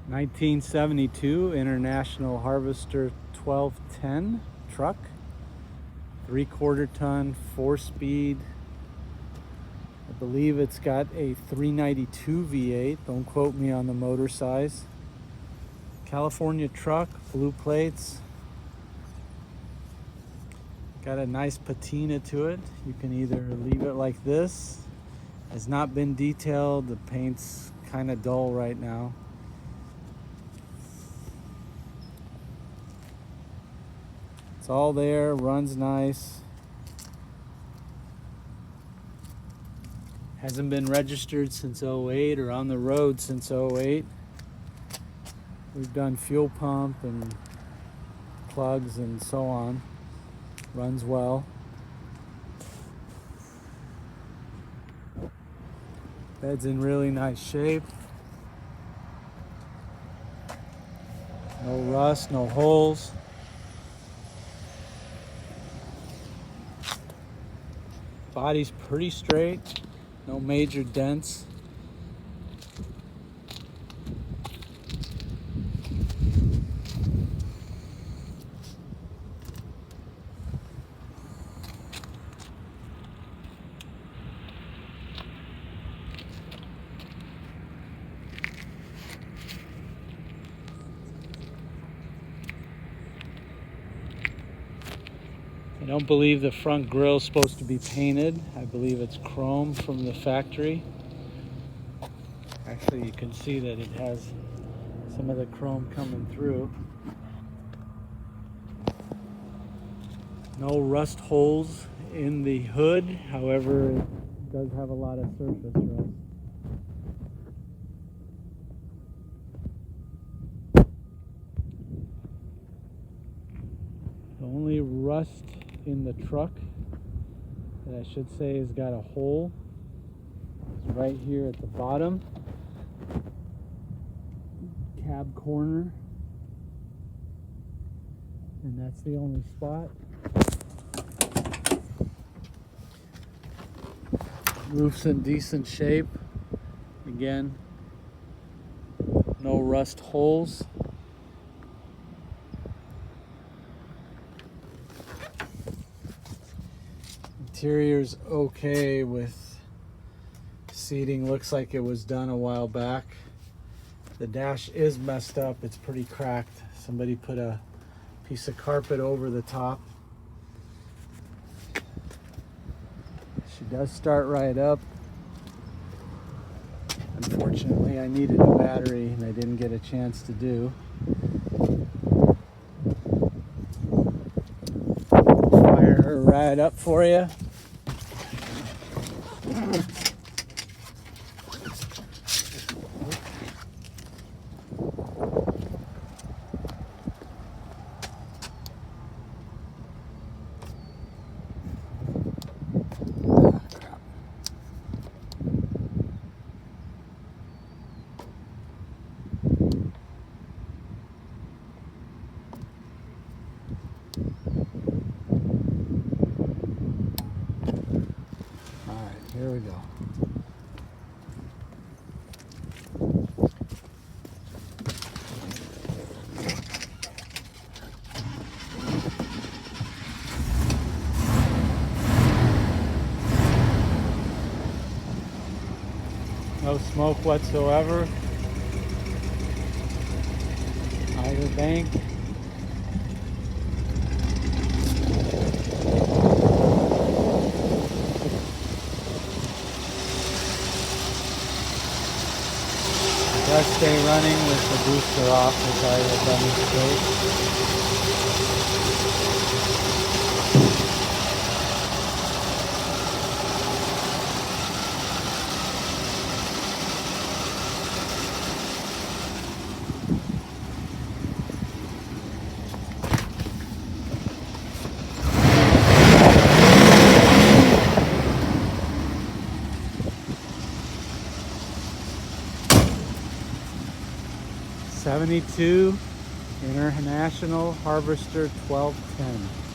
1972 International Harvester 1210 truck, 3/4 ton, 4-speed. I believe it's got a 392 V8. Don't quote me on the motor size. California truck, blue plates. Got a nice patina to it. You can either leave it like this. Has not been detailed. The paint's kind of dull right now. It's all there, runs nice. Hasn't been registered since 08 or on the road since 08. We've done fuel pump and plugs and so on. Runs well. Bed's in really nice shape. No rust, no holes. Body's pretty straight, no major dents. I don't believe the front grille is supposed to be painted. I believe it's chrome from the factory. Actually, you can see that it has some of the chrome coming through. No rust holes in the hood, however, it does have a lot of surface rust. The only rust in the truck that I should say has got a hole is right here at the bottom, cab corner, and that's the only spot. Roof's in decent shape. Again, no rust holes. Interior's okay with seating. Looks like it was done a while back. The dash is messed up. It's pretty cracked. Somebody put a piece of carpet over the top. She does start right up. Unfortunately, I needed a battery and I didn't get a chance to do. Fire her right up for you. Here we go. No smoke whatsoever. Outer bank. Does stay running with the booster off, which I will demonstrate. '72 International Harvester 1210.